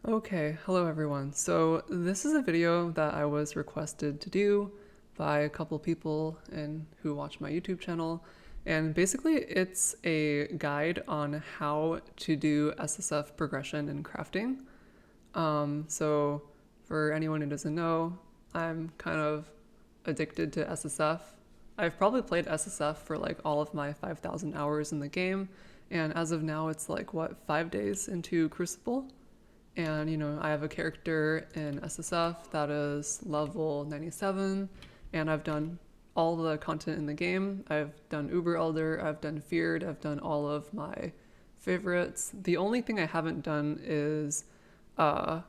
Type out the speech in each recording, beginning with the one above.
Okay, hello everyone. So this is a video that I was requested to do by a couple people and who watch my YouTube channel. And basically it's a guide on how to do SSF progression in crafting. So for anyone who doesn't know, I'm kind of addicted to SSF. I've probably played SSF for like all of my 5,000 hours in the game. And as of now, it's like, 5 days into Crucible? And, I have a character in SSF that is level 97, and I've done all the content in the game. I've done Uber Elder, I've done Feared, I've done all of my favorites. The only thing I haven't done is, uh,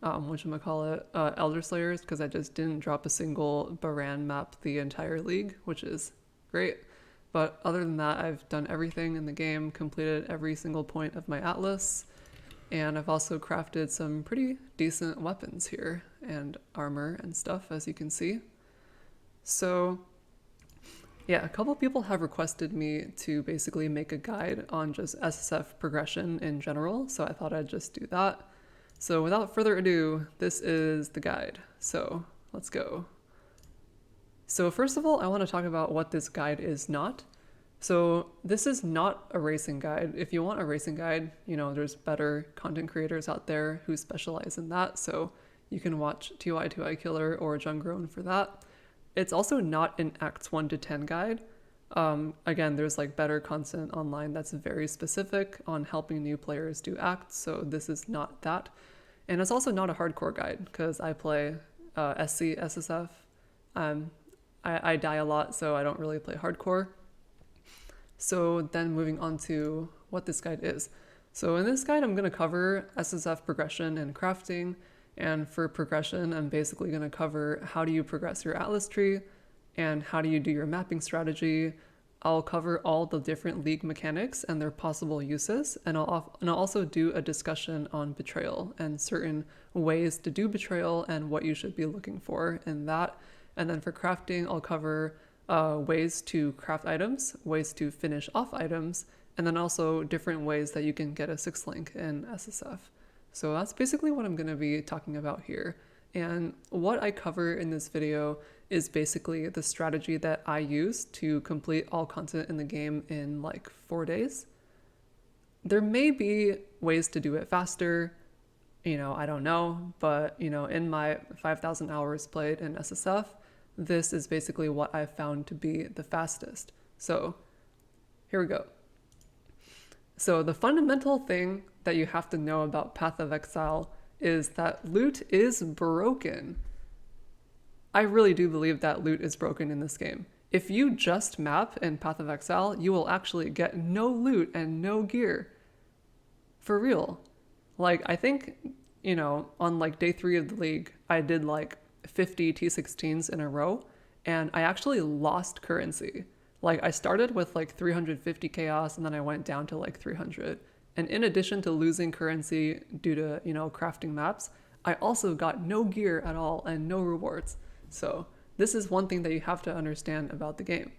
whatchamacallit, Elder Slayers, because I just didn't drop a single Baran map the entire league, which is great. But other than that, I've done everything in the game, completed every single point of my Atlas, and I've also crafted some pretty decent weapons here and armor and stuff, as you can see. So yeah, a couple people have requested me to basically make a guide on just SSF progression in general, so I thought I'd just do that. So without further ado, this is the guide. So let's go. So first of all, I want to talk about what this guide is not. So this is not a racing guide. If you want a racing guide, there's better content creators out there who specialize in that. So you can watch TY2I Killer or Jungrown for that. It's also not an Acts 1 to 10 guide. Again, there's like better content online that's very specific on helping new players do acts. So this is not that. And it's also not a hardcore guide because I play SC SSF. I die a lot, so I don't really play hardcore. So then moving on to what this guide is. So in this guide, I'm going to cover SSF progression and crafting. And for progression, I'm basically going to cover how do you progress your Atlas tree and how do you do your mapping strategy. I'll cover all the different league mechanics and their possible uses. And I'll also do a discussion on Betrayal and certain ways to do Betrayal and what you should be looking for in that. And then for crafting, I'll cover ways to craft items, ways to finish off items, and then also different ways that you can get a 6 link in SSF. So that's basically what I'm going to be talking about here. And what I cover in this video is basically the strategy that I use to complete all content in the game in like 4 days. There may be ways to do it faster, I don't know, but in my 5,000 hours played in SSF, this is basically what I've found to be the fastest. So here we go. So the fundamental thing that you have to know about Path of Exile is that loot is broken. I really do believe that loot is broken in this game. If you just map in Path of Exile, you will actually get no loot and no gear. For real. Like, I think, on like day 3 of the league, I did like 50 T16s in a row, and I actually lost currency. Like, I started with like 350 chaos, and then I went down to like 300. And in addition to losing currency due to, crafting maps, I also got no gear at all and no rewards. So this is one thing that you have to understand about the game.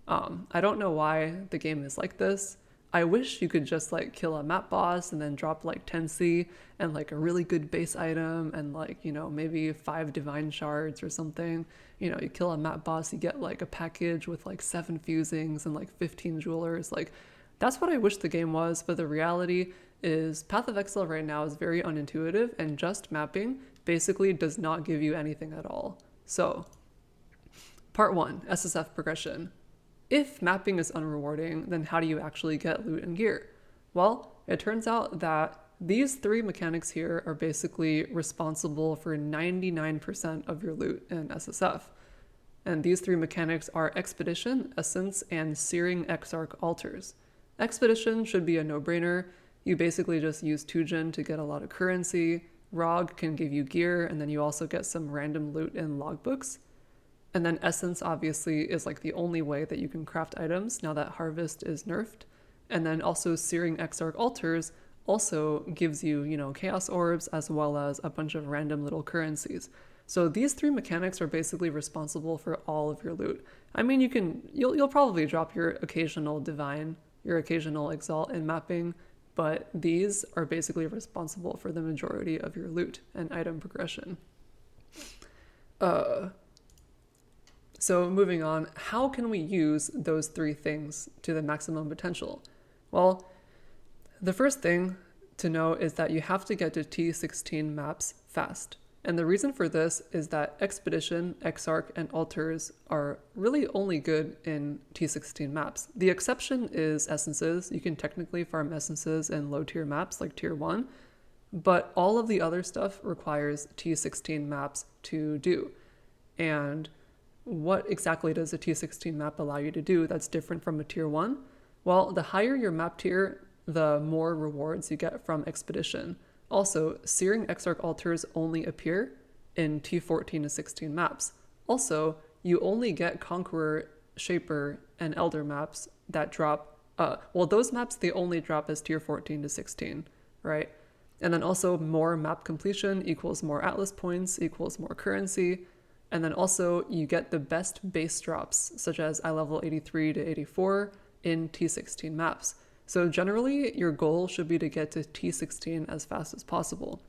I don't know why the game is like this. I wish you could just like kill a map boss and then drop like 10C and like a really good base item and like, maybe 5 divine shards or something. You kill a map boss, you get like a package with like 7 fusings and like 15 jewelers. Like, that's what I wish the game was, but the reality is Path of Exile right now is very unintuitive, and just mapping basically does not give you anything at all. So, part 1, SSF progression. If mapping is unrewarding, then how do you actually get loot and gear? Well, it turns out that these 3 mechanics here are basically responsible for 99% of your loot in SSF. And these 3 mechanics are Expedition, Essence, and Searing Exarch altars. Expedition should be a no-brainer. You basically just use 2-gen to get a lot of currency. ROG can give you gear, and then you also get some random loot in logbooks. And then Essence obviously is like the only way that you can craft items now that Harvest is nerfed. And then also Searing Exarch altars also gives you, Chaos Orbs as well as a bunch of random little currencies. So these 3 mechanics are basically responsible for all of your loot. I mean, you'll probably drop your occasional Divine, your occasional Exalt in mapping, but these are basically responsible for the majority of your loot and item progression. So moving on, how can we use those three things to the maximum potential? Well, the first thing to know is that you have to get to T16 maps fast. And the reason for this is that Expedition, Exarch, and Altars are really only good in T16 maps. The exception is Essences. You can technically farm Essences in low tier maps like tier 1, but all of the other stuff requires T16 maps to do. And what exactly does a T16 map allow you to do that's different from a tier 1? Well, the higher your map tier, the more rewards you get from Expedition. Also, Searing Exarch Altars only appear in T14 to 16 maps. Also, you only get Conqueror, Shaper, and Elder maps that drop, those maps, they only drop as tier 14 to 16, right? And then also more map completion equals more Atlas points equals more currency. And then also you get the best base drops, such as eye level 83 to 84 in T16 maps. So generally, your goal should be to get to T16 as fast as possible.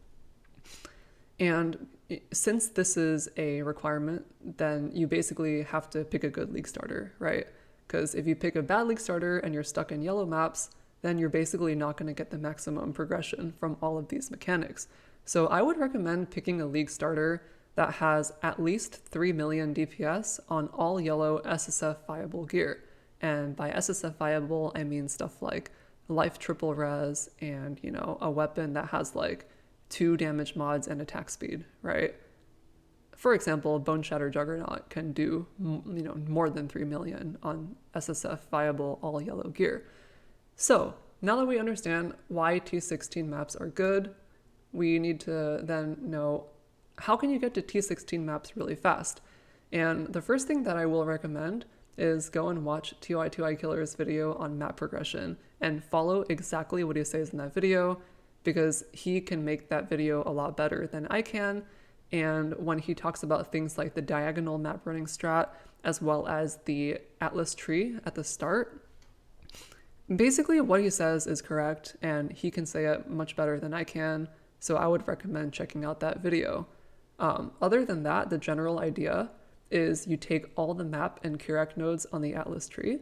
And since this is a requirement, then you basically have to pick a good league starter, right? Because if you pick a bad league starter and you're stuck in yellow maps, then you're basically not going to get the maximum progression from all of these mechanics. So I would recommend picking a league starter that has at least 3 million DPS on all yellow SSF viable gear. And by SSF viable, I mean stuff like life triple res and, a weapon that has like 2 damage mods and attack speed, right? For example, Boneshatter Juggernaut can do, more than 3 million on SSF viable all yellow gear. So now that we understand why T16 maps are good, we need to then know how can you get to T16 maps really fast? And the first thing that I will recommend is go and watch TY2I Killer's video on map progression and follow exactly what he says in that video, because he can make that video a lot better than I can. And when he talks about things like the diagonal map running strat, as well as the Atlas tree at the start, basically what he says is correct, and he can say it much better than I can. So I would recommend checking out that video. Other than that, the general idea is you take all the map and Kirac nodes on the Atlas tree,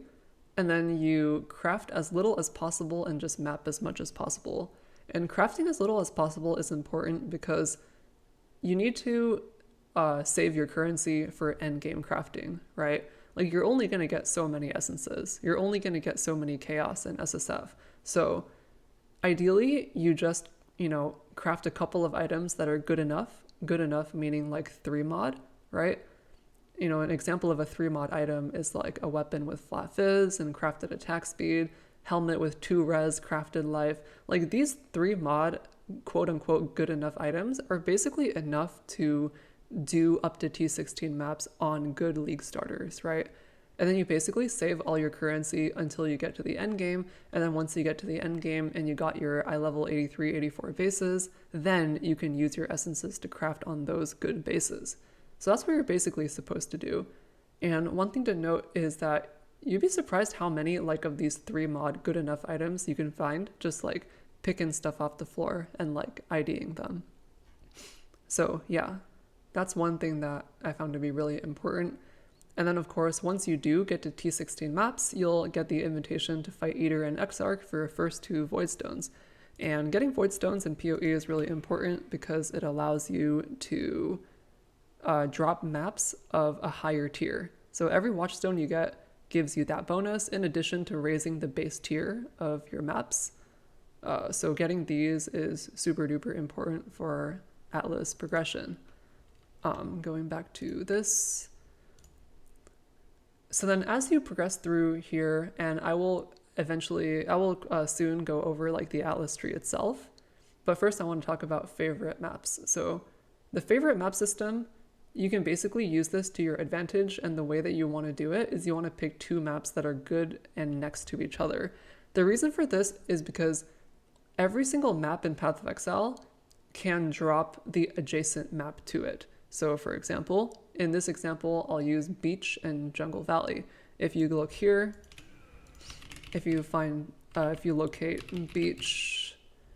and then you craft as little as possible and just map as much as possible. And crafting as little as possible is important because you need to save your currency for endgame crafting, right? Like, you're only going to get so many essences. You're only going to get so many chaos and SSF. So ideally, you just, craft a couple of items that are good enough meaning like 3 mod, right? An example of a 3 mod item is like a weapon with flat fizz and crafted attack speed, helmet with 2 res, crafted life. Like, these 3 mod quote unquote good enough items are basically enough to do up to T16 maps on good league starters, right? And then you basically save all your currency until you get to the end game. And then once you get to the end game and you got your eye level 83, 84 bases, then you can use your essences to craft on those good bases. So that's what you're basically supposed to do. And one thing to note is that you'd be surprised how many of these 3 mod good enough items you can find just picking stuff off the floor and IDing them. So yeah, that's one thing that I found to be really important. And then of course, once you do get to T16 maps, you'll get the invitation to fight Eater and Exarch for your first 2 Void Stones. And getting Void Stones in PoE is really important because it allows you to drop maps of a higher tier. So every Watchstone you get gives you that bonus in addition to raising the base tier of your maps. So getting these is super duper important for Atlas progression. Going back to this. So then as you progress through here, and I will soon go over the Atlas tree itself. But first I want to talk about favorite maps. So the favorite map system, you can basically use this to your advantage, and the way that you want to do it is you want to pick 2 maps that are good and next to each other. The reason for this is because every single map in Path of Exile can drop the adjacent map to it. So for example, in this example, I'll use Beach and Jungle Valley. If you look here, if you locate Beach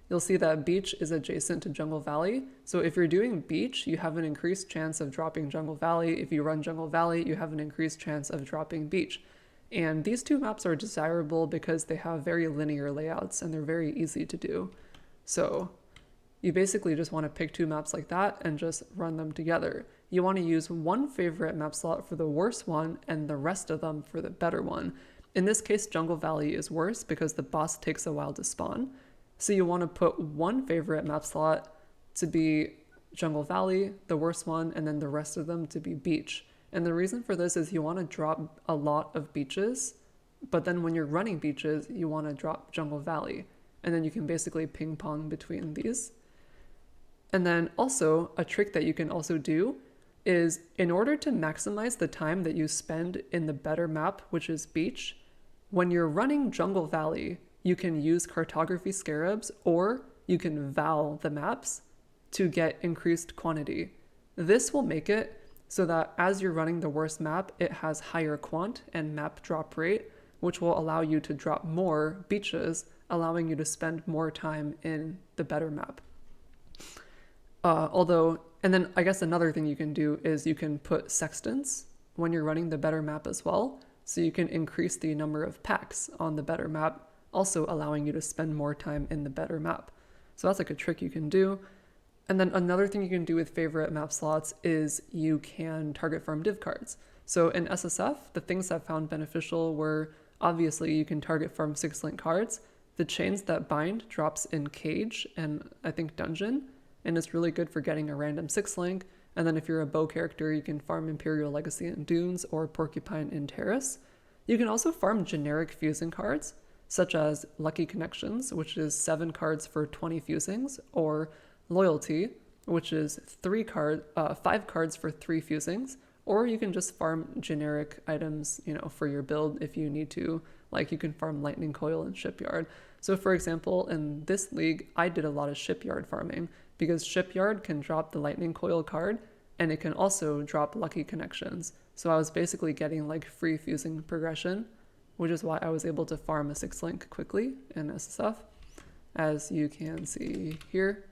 you'll see that beach is adjacent to Jungle Valley. So if you're doing beach, you have an increased chance of dropping Jungle Valley. If you run Jungle Valley, you have an increased chance of dropping beach. And these two maps are desirable because they have very linear layouts and they're very easy to do. So you basically just want to pick two maps like that and just run them together. You want to use one favorite map slot for the worst one and the rest of them for the better one. In this case, Jungle Valley is worse because the boss takes a while to spawn. So you want to put one favorite map slot to be Jungle Valley, the worst one, and then the rest of them to be beach. And the reason for this is you want to drop a lot of beaches, but then when you're running beaches, you want to drop Jungle Valley. And then you can basically ping pong between these. And then also a trick that you can also do is in order to maximize the time that you spend in the better map, which is beach, when you're running Jungle Valley, you can use cartography scarabs or you can val the maps to get increased quantity. This will make it so that as you're running the worst map, it has higher quant and map drop rate, which will allow you to drop more beaches, allowing you to spend more time in the better map. And then I guess another thing you can do is you can put sextants when you're running the better map as well. So you can increase the number of packs on the better map, also allowing you to spend more time in the better map. So that's like a trick you can do. And then another thing you can do with favorite map slots is you can target farm div cards. So in SSF, the things I found beneficial were obviously you can target farm 6-link cards. The chains that bind drops in Cage and I think Dungeon, and it's really good for getting a random 6-link. And then if you're a bow character, you can farm Imperial Legacy in Dunes or Porcupine in Terrace. You can also farm generic fusing cards, such as Lucky Connections, which is 7 cards for 20 fusings, or Loyalty, which is 5 cards for 3 fusings, or you can just farm generic items, for your build if you need to. Like you can farm Lightning Coil and Shipyard. So for example, in this league, I did a lot of Shipyard farming because Shipyard can drop the Lightning Coil card and it can also drop Lucky Connections. So I was basically getting like free fusing progression, which is why I was able to farm a 6-link quickly in SSF, as you can see here.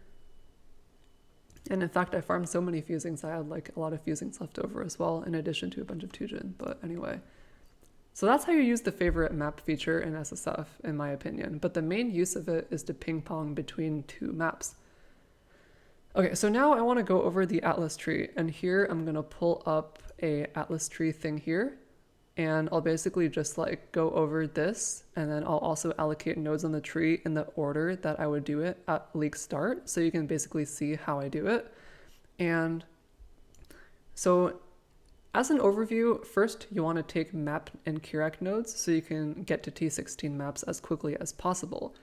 And in fact, I farmed so many fusings, I had like a lot of fusings left over as well, in addition to a bunch of Tujin. But anyway, so that's how you use the favorite map feature in SSF, in my opinion. But the main use of it is to ping pong between two maps. Okay, so now I want to go over the Atlas tree, and here I'm going to pull up a Atlas tree thing here, and I'll basically just like go over this, and then I'll also allocate nodes on the tree in the order that I would do it at league start, so you can basically see how I do it. And so as an overview, first you want to take map and Kirac nodes so you can get to T16 maps as quickly as possible.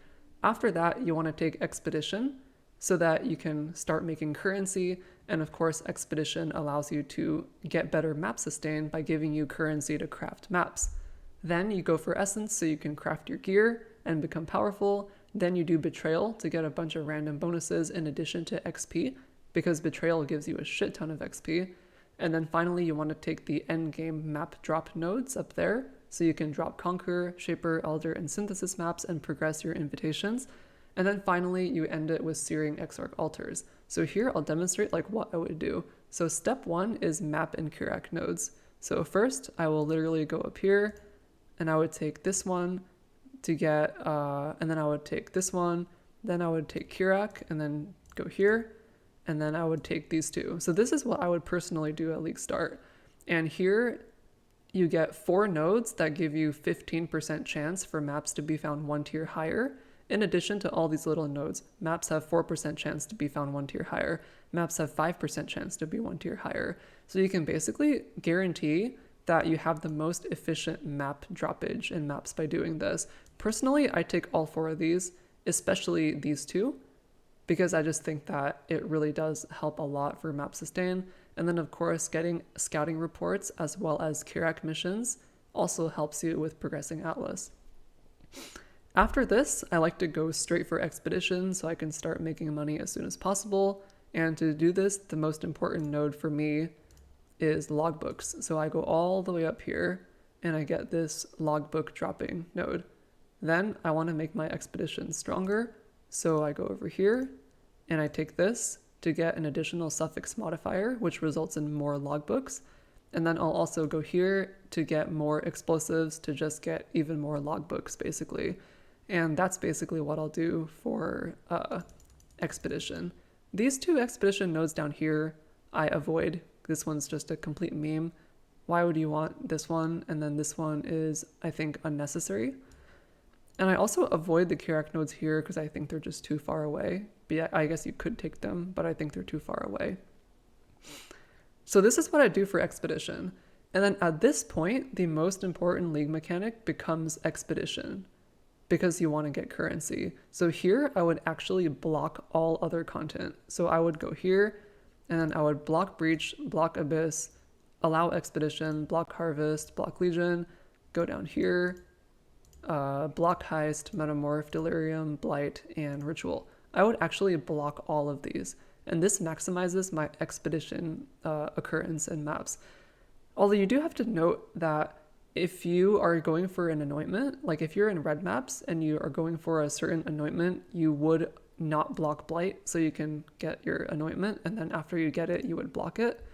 After that, you want to take expedition so that you can start making currency. And of course, expedition allows you to get better map sustain by giving you currency to craft maps. Then you go for essence so you can craft your gear and become powerful. Then you do betrayal to get a bunch of random bonuses in addition to XP, because betrayal gives you a shit ton of XP. And then finally, you want to take the endgame map drop nodes up there so you can drop Conqueror, Shaper, Elder, and Synthesis maps and progress your invitations. And then finally, you end it with Searing Exarch altars. So here I'll demonstrate like what I would do. So step 1 is map and Kirac nodes. So first I will literally go up here and I would take this one to get, and then I would take this one, then I would take Kirac and then go here, and then I would take these two. So this is what I would personally do at league start. And here you get 4 nodes that give you 15% chance for maps to be found 1 tier higher. In addition to all these little nodes, maps have 4% chance to be found 1 tier higher. Maps have 5% chance to be 1 tier higher. So you can basically guarantee that you have the most efficient map droppage in maps by doing this. Personally, I take all 4 of these, especially these 2, because I just think that it really does help a lot for map sustain. And then of course, getting scouting reports as well as Kirac missions also helps you with progressing Atlas. After this, I like to go straight for expedition so I can start making money as soon as possible. And to do this, the most important node for me is logbooks. So I go all the way up here and I get this logbook dropping node. Then I want to make my expedition stronger. So I go over here and I take this to get an additional suffix modifier, which results in more logbooks. And then I'll also go here to get more explosives to just get even more logbooks, basically. And that's basically what I'll do for Expedition. These two Expedition nodes down here, I avoid. This one's just a complete meme. Why would you want this one? And then this one is, I think, unnecessary. And I also avoid the Kirac nodes here because I think they're just too far away. But yeah, I guess you could take them, but I think they're too far away. So this is what I do for Expedition. And then at this point, the most important league mechanic becomes Expedition because you want to get currency. So here I would actually block all other content. So I would go here and then I would block Breach, block Abyss, allow Expedition, block Harvest, block Legion, go down here, block Heist, Metamorph, Delirium, Blight, and Ritual. I would actually block all of these. And this maximizes my Expedition occurrence in maps. Although you do have to note that if you are going for an anointment, like if you're in red maps and you are going for a certain anointment, you would not block Blight so you can get your anointment. And then after you get it, you would block it.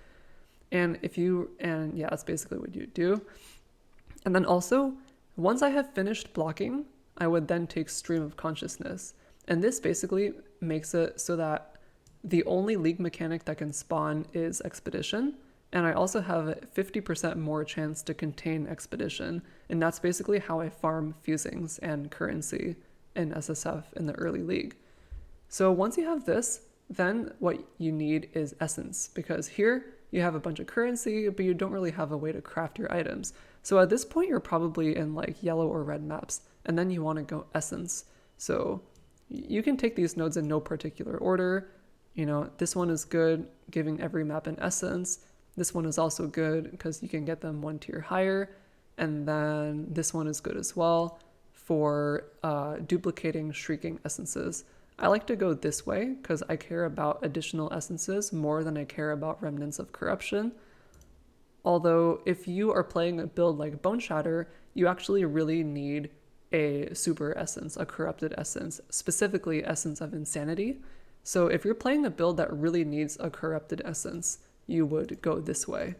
And yeah, that's basically what you do. And then also, once I have finished blocking, I would then take Stream of Consciousness. And this basically makes it so that the only league mechanic that can spawn is Expedition. And I also have a 50% more chance to contain Expedition. And that's basically how I farm fusings and currency in SSF in the early league. So once you have this, then what you need is Essence, because here you have a bunch of currency, but you don't really have a way to craft your items. So at this point, you're probably in like yellow or red maps, and then you want to go Essence. So you can take these nodes in no particular order. You know, this one is good, giving every map an Essence. This one is also good because you can get them one tier higher. And then this one is good as well for duplicating Shrieking Essences. I like to go this way because I care about additional essences more than I care about Remnants of Corruption. Although if you are playing a build like Boneshatter, you actually really need a super essence, a corrupted essence, specifically Essence of Insanity. So if you're playing a build that really needs a corrupted essence, you would go this way.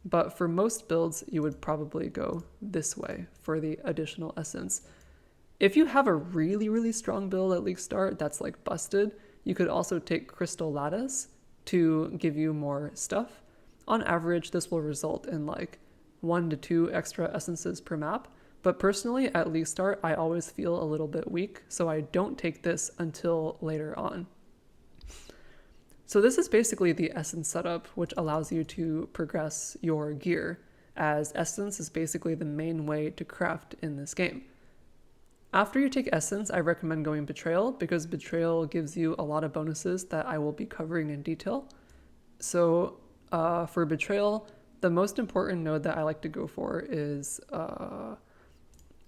But for most builds, you would probably go this way for the additional essence. If you have a really, really strong build at League Start that's like busted, you could also take Crystal Lattice to give you more stuff. On average, this will result in like 1 to 2 extra essences per map. But personally, at League Start, I always feel a little bit weak, so I don't take this until later on. So this is basically the Essence setup, which allows you to progress your gear, as Essence is basically the main way to craft in this game. After you take Essence, I recommend going Betrayal, because Betrayal gives you a lot of bonuses that I will be covering in detail. So for Betrayal, the most important node that I like to go for is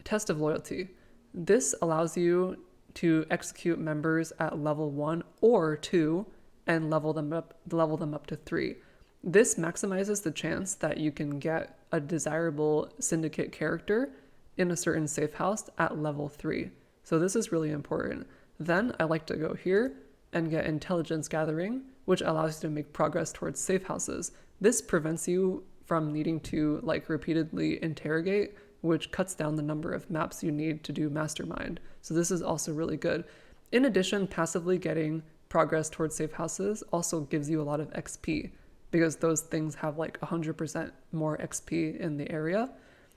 Test of Loyalty. This allows you to execute members at level 1 or 2 and level them up to 3. This maximizes the chance that you can get a desirable syndicate character in a certain safe house at level 3. So this is really important. Then I like to go here and get Intelligence Gathering, which allows you to make progress towards safe houses. This prevents you from needing to like repeatedly interrogate, which cuts down the number of maps you need to do Mastermind. So this is also really good. In addition, passively getting progress towards safe houses also gives you a lot of XP, because those things have like 100% more XP in the area.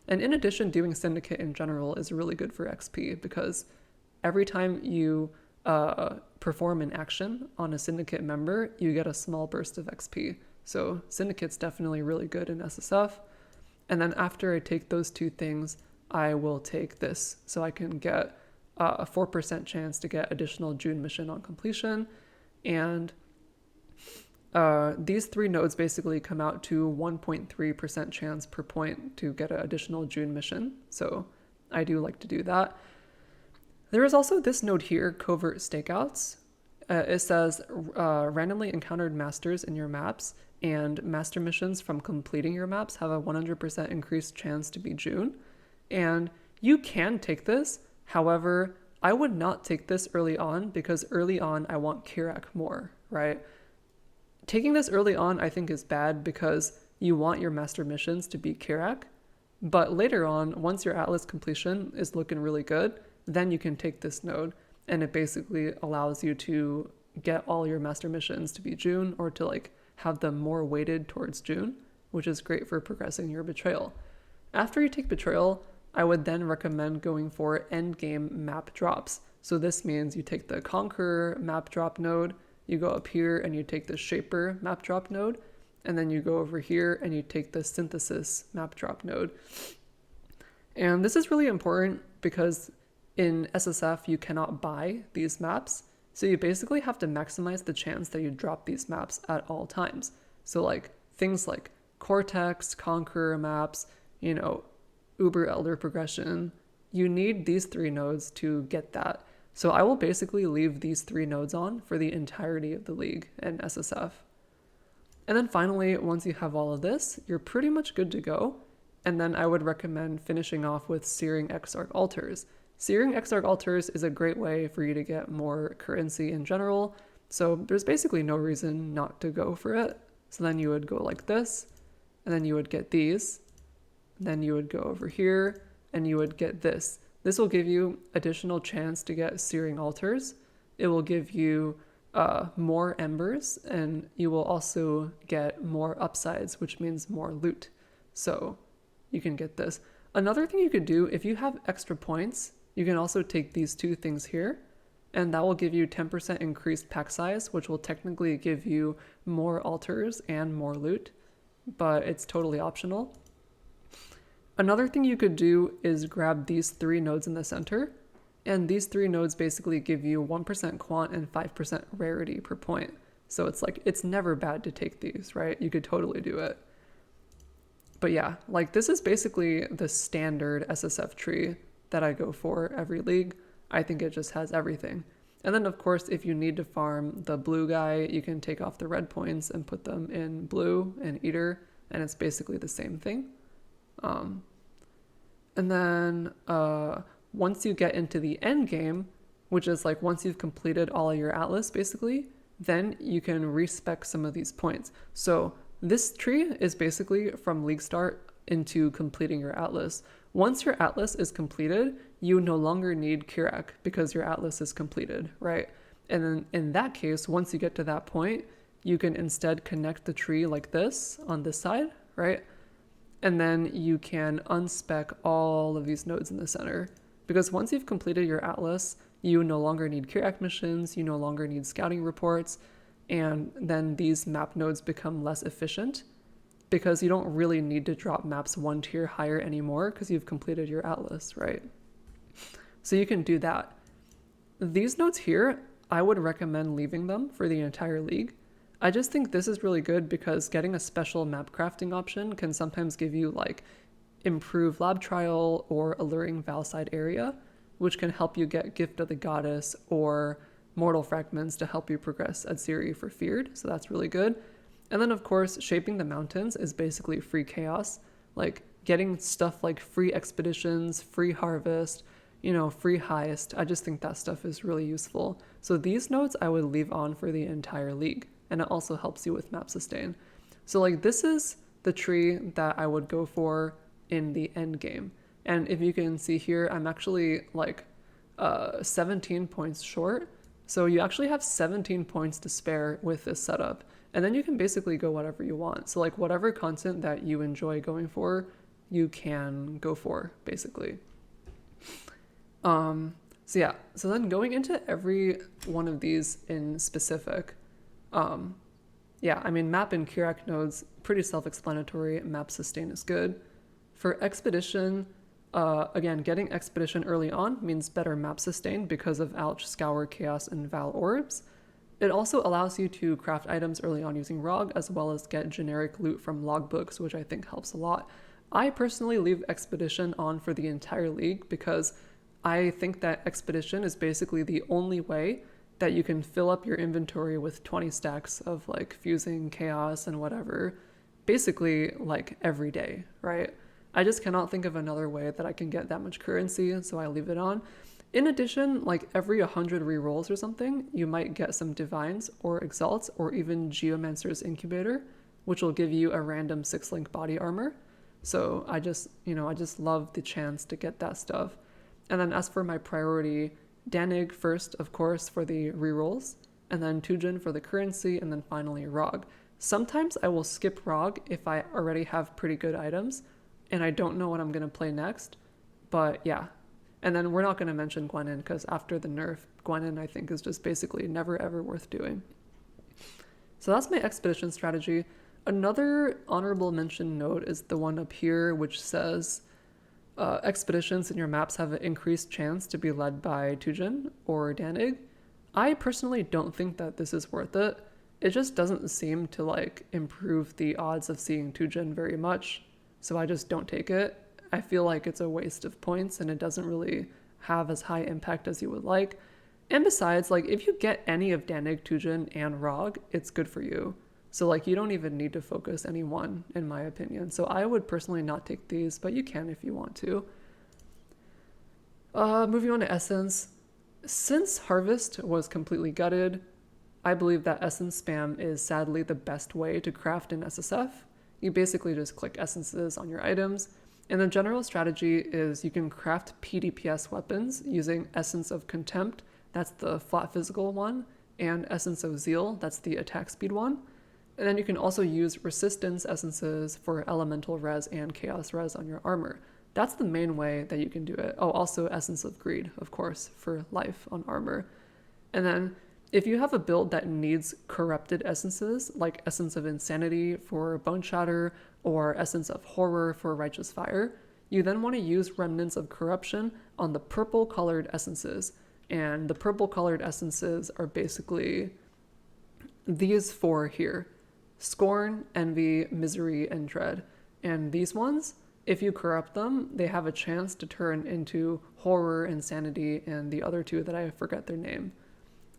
And in addition, doing Syndicate in general is really good for XP, because every time you perform an action on a Syndicate member, you get a small burst of XP. So Syndicate's definitely really good in SSF. And then after I take those two things, I will take this. So I can get a 4% chance to get additional June mission on completion. And these 3 nodes basically come out to 1.3% chance per point to get an additional June mission. So I do like to do that. There is also this node here, Covert Stakeouts. It says randomly encountered masters in your maps and master missions from completing your maps have a 100% increased chance to be June. And you can take this. However, I would not take this early on because early on I want Kirac more, right? Taking this early on I think is bad because you want your master missions to be Kirac, but later on, once your Atlas completion is looking really good, then you can take this node, and it basically allows you to get all your master missions to be June, or to like have them more weighted towards June, which is great for progressing your Betrayal. After you take Betrayal, I would then recommend going for Endgame Map Drops. So this means you take the Conqueror Map Drop node, you go up here and you take the Shaper Map Drop node, and then you go over here and you take the Synthesis Map Drop node. And this is really important because in SSF you cannot buy these maps, so you basically have to maximize the chance that you drop these maps at all times. So like things like Cortex, Conqueror maps, Uber Elder Progression, you need these 3 nodes to get that. So I will basically leave these 3 nodes on for the entirety of the league in SSF. And then finally, once you have all of this, you're pretty much good to go. And then I would recommend finishing off with Searing Exarch Altars. Searing Exarch Altars is a great way for you to get more currency in general, so there's basically no reason not to go for it. So then you would go like this, and then you would get these, then you would go over here, and you would get this. This will give you additional chance to get Searing Altars. It will give you more embers, and you will also get more upsides, which means more loot. So you can get this. Another thing you could do, if you have extra points, you can also take these 2 things here, and that will give you 10% increased pack size, which will technically give you more altars and more loot, but it's totally optional. Another thing you could do is grab these 3 nodes in the center, and these 3 nodes basically give you 1% quant and 5% rarity per point. So it's never bad to take these, right? You could totally do it. But yeah, like this is basically the standard SSF tree that I go for every league. I think it just has everything. And then of course, if you need to farm the blue guy, you can take off the red points and put them in blue and Eater, and it's basically the same thing. And then once you get into the end game, which is like once you've completed all of your Atlas basically, then you can respec some of these points. So this tree is basically from league start into completing your Atlas. Once your Atlas is completed, you no longer need Kirac because your Atlas is completed, right? And then in that case, once you get to that point, you can instead connect the tree like this on this side, right? And then you can unspec all of these nodes in the center. Because once you've completed your Atlas, you no longer need Kirac missions, you no longer need scouting reports, and then these map nodes become less efficient because you don't really need to drop maps 1 tier higher anymore because you've completed your Atlas, right? So you can do that. These nodes here, I would recommend leaving them for the entire league. I just think this is really good because getting a special map crafting option can sometimes give you like improved lab trial or alluring Valside area, which can help you get Gift of the Goddess or Mortal Fragments to help you progress at Searing for Feared, so that's really good. And then of course, Shaping the Mountains is basically free chaos, like getting stuff like free expeditions, free harvest, free heist. I just think that stuff is really useful. So these nodes I would leave on for the entire league, and it also helps you with map sustain. So like this is the tree that I would go for in the end game. And if you can see here, I'm actually like 17 points short. So you actually have 17 points to spare with this setup. And then you can basically go whatever you want. So like whatever content that you enjoy going for, you can go for basically. So yeah, so then going into every one of these in specific, yeah, I mean, map and Kirac nodes, pretty self-explanatory. Map sustain is good. For expedition, again, getting expedition early on means better map sustain because of Alch, Scour, Chaos, and Val orbs. It also allows you to craft items early on using ROG, as well as get generic loot from logbooks, which I think helps a lot. I personally leave expedition on for the entire league because I think that expedition is basically the only way that you can fill up your inventory with 20 stacks of like fusing, chaos, and whatever, basically like every day, right? I just cannot think of another way that I can get that much currency, so I leave it on. In addition, like every 100 rerolls or something, you might get some Divines or Exalts or even Geomancer's Incubator, which will give you a random 6-link body armor. So I just love the chance to get that stuff. And then as for my priority, Danig first, of course, for the rerolls, and then Tujen for the currency, and then finally Rog. Sometimes I will skip Rog if I already have pretty good items and I don't know what I'm going to play next. But yeah. And then we're not going to mention Gwenin because after the nerf, Gwenin I think is just basically never ever worth doing. So that's my expedition strategy. Another honorable mention note is the one up here, which says expeditions in your maps have an increased chance to be led by Tujen or Danig. I personally don't think that this is worth it. It just doesn't seem to like improve the odds of seeing Tujen very much, so I just don't take it. I feel like it's a waste of points and it doesn't really have as high impact as you would like. And besides, like if you get any of Danig, Tujen, and Rog, it's good for you. So like you don't even need to focus any one, in my opinion. So I would personally not take these, but you can if you want to. Moving on to Essence. Since Harvest was completely gutted, I believe that Essence spam is sadly the best way to craft in SSF. You basically just click essences on your items, and the general strategy is you can craft PDPS weapons using Essence of Contempt, that's the flat physical one, and Essence of Zeal, that's the attack speed one. And then you can also use resistance essences for elemental res and chaos res on your armor. That's the main way that you can do it. Oh, also Essence of Greed, of course, for life on armor. And then if you have a build that needs corrupted essences, like Essence of Insanity for Boneshatter or Essence of Horror for Righteous Fire, you then want to use Remnants of Corruption on the purple colored essences. And the purple colored essences are basically these four here: Scorn, Envy, Misery, and Dread. And these ones, if you corrupt them, they have a chance to turn into Horror, Insanity, and the other two that I forget their name.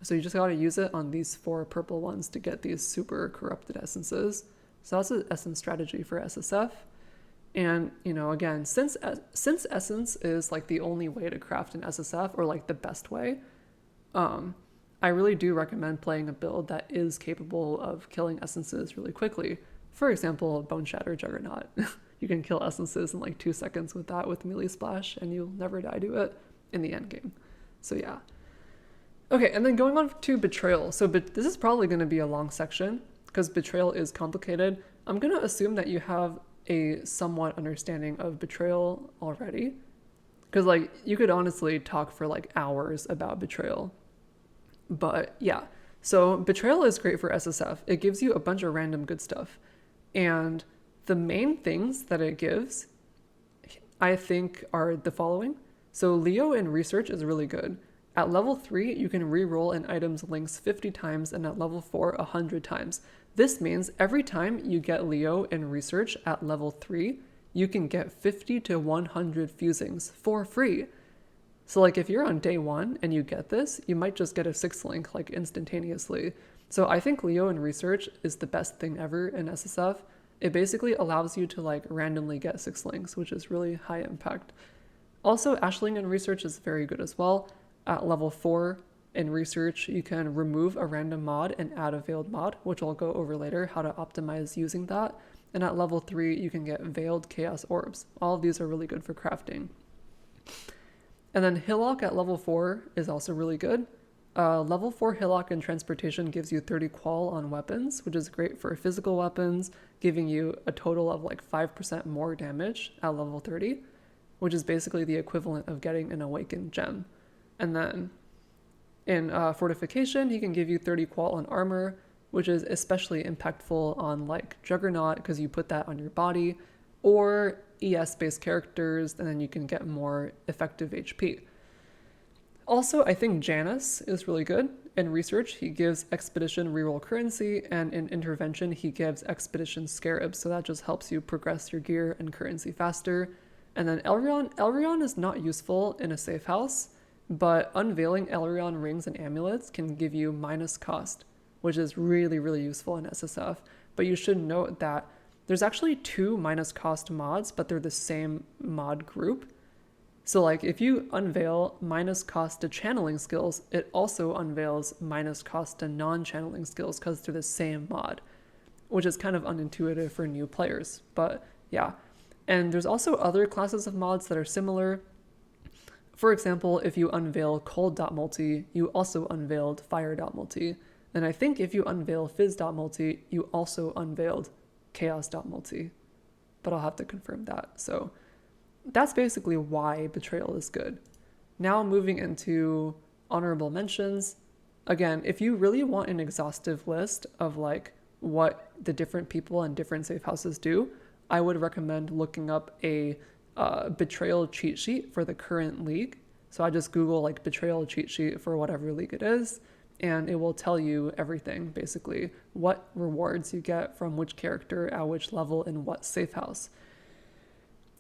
So you just gotta use it on these four purple ones to get these super corrupted essences. So that's an essence strategy for SSF. And, you know, again, since essence is like the only way to craft an SSF, or like the best way, I really do recommend playing a build that is capable of killing essences really quickly. For example, Boneshatter Juggernaut. You can kill essences in like 2 seconds with that with melee splash, and you'll never die to it in the end game. So yeah. Okay, and then going on to Betrayal. So this is probably going to be a long section because Betrayal is complicated. I'm going to assume that you have a somewhat understanding of Betrayal already, because like you could honestly talk for like hours about Betrayal. But yeah, so Betrayal is great for SSF. It gives you a bunch of random good stuff. And the main things that it gives, I think, are the following. So Leo in Research is really good. At level 3, you can reroll an item's links 50 times, and at level 4, 100 times. This means every time you get Leo in Research at level 3, you can get 50 to 100 fusings for free. So like if you're on day 1 and you get this, you might just get a 6-link like instantaneously. So I think Leo in Research is the best thing ever in SSF. It basically allows you to like randomly get 6 links, which is really high impact. Also, Ashling in Research is very good as well. At level 4 in Research, you can remove a random mod and add a veiled mod, which I'll go over later, how to optimize using that. And at level 3, you can get veiled chaos orbs. All of these are really good for crafting. And then Hillock at level 4 is also really good. Level 4 Hillock in Transportation gives you 30 qual on weapons, which is great for physical weapons, giving you a total of like 5% more damage at level 30, which is basically the equivalent of getting an awakened gem. And then in Fortification, he can give you 30 qual on armor, which is especially impactful on like Juggernaut because you put that on your body, or ES-based characters, and then you can get more effective HP. Also, I think Janus is really good. In Research, he gives Expedition reroll currency, and in Intervention, he gives Expedition Scarab, so that just helps you progress your gear and currency faster. And then Elrion is not useful in a safe house, but unveiling Elrion rings and amulets can give you minus cost, which is really, really useful in SSF. But you should note that there's actually 2 minus cost mods, but they're the same mod group. So like if you unveil minus cost to channeling skills, it also unveils minus cost to non-channeling skills because they're the same mod, which is kind of unintuitive for new players. But yeah. And there's also other classes of mods that are similar. For example, if you unveil cold.multi, you also unveiled fire.multi. And I think if you unveil fizz.multi, you also unveiled chaos.multi. But I'll have to confirm that. So that's basically why Betrayal is good. Now moving into honorable mentions. Again, if you really want an exhaustive list of like what the different people and different safe houses do, I would recommend looking up a Betrayal cheat sheet for the current league. So I just Google like Betrayal cheat sheet for whatever league it is, and it will tell you everything, basically, what rewards you get from which character at which level in what safe house.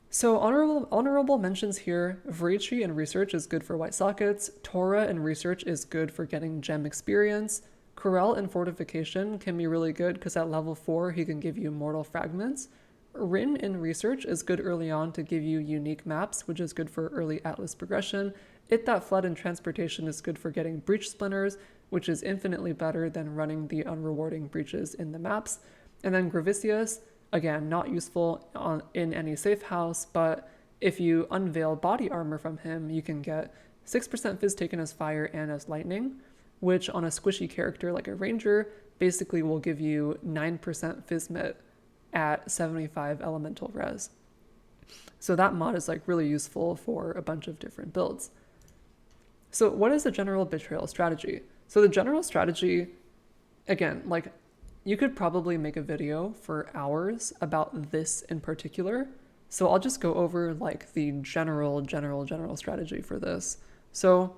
So honorable mentions here, Vreetry and Research is good for white sockets, Torah and Research is good for getting gem experience, Corel and Fortification can be really good because at level 4 he can give you mortal fragments, Rin in Research is good early on to give you unique maps, which is good for early Atlas progression. It That Flood in Transportation is good for getting breach splinters, which is infinitely better than running the unrewarding breaches in the maps. And then Gravicius, again, not useful in any safe house, but if you unveil body armor from him, you can get 6% fizz taken as fire and as lightning, which on a squishy character like a ranger basically will give you 9% fizz mit at 75 elemental res. So that mod is like really useful for a bunch of different builds. So what is the general Betrayal strategy? So the general strategy, again, like you could probably make a video for hours about this in particular. So I'll just go over like the general strategy for this. So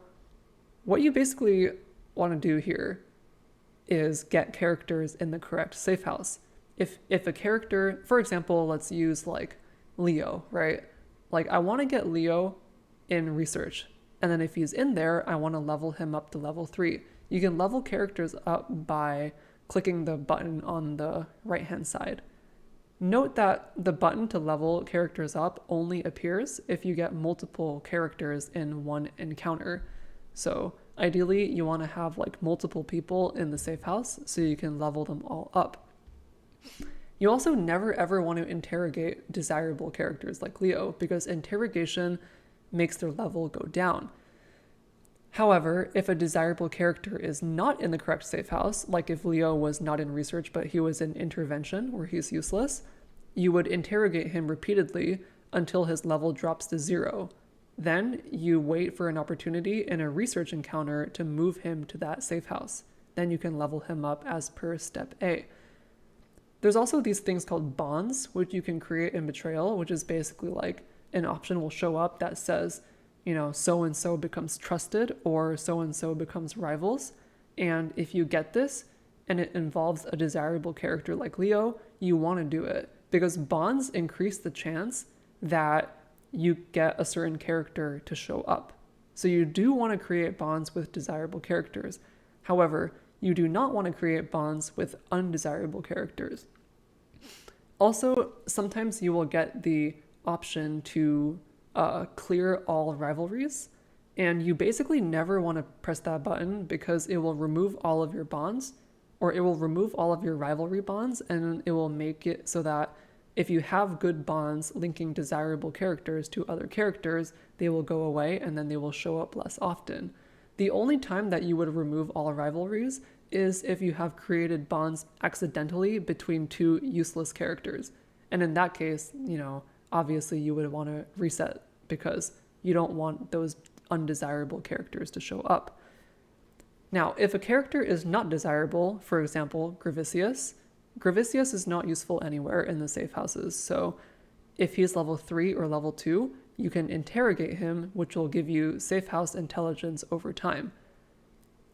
what you basically want to do here is get characters in the correct safe house. If a character, for example, let's use like Leo, right? Like I want to get Leo in Research. And then if he's in there, I want to level him up to level 3. You can level characters up by clicking the button on the right-hand side. Note that the button to level characters up only appears if you get multiple characters in one encounter. So ideally, you want to have like multiple people in the safe house so you can level them all up. You also never ever want to interrogate desirable characters like Leo because interrogation makes their level go down. However, if a desirable character is not in the correct safe house, like if Leo was not in Research but he was in Intervention where he's useless, you would interrogate him repeatedly until his level drops to 0. Then you wait for an opportunity in a Research encounter to move him to that safe house. Then you can level him up as per step A. There's also these things called bonds, which you can create in Betrayal, which is basically like an option will show up that says, you know, so-and-so becomes trusted or so-and-so becomes rivals. And if you get this and it involves a desirable character like Leo, you want to do it because bonds increase the chance that you get a certain character to show up. So you do want to create bonds with desirable characters. However, you do not want to create bonds with undesirable characters. Also, sometimes you will get the option to clear all rivalries, and you basically never want to press that button because it will remove all of your bonds, or it will remove all of your rivalry bonds, and it will make it so that if you have good bonds linking desirable characters to other characters, they will go away and then they will show up less often. The only time that you would remove all rivalries is if you have created bonds accidentally between two useless characters. And in that case, you know, obviously you would want to reset because you don't want those undesirable characters to show up. Now, if a character is not desirable, for example, Gravicius is not useful anywhere in the safe houses. So if he's level 3 or level 2, you can interrogate him, which will give you safe house intelligence over time.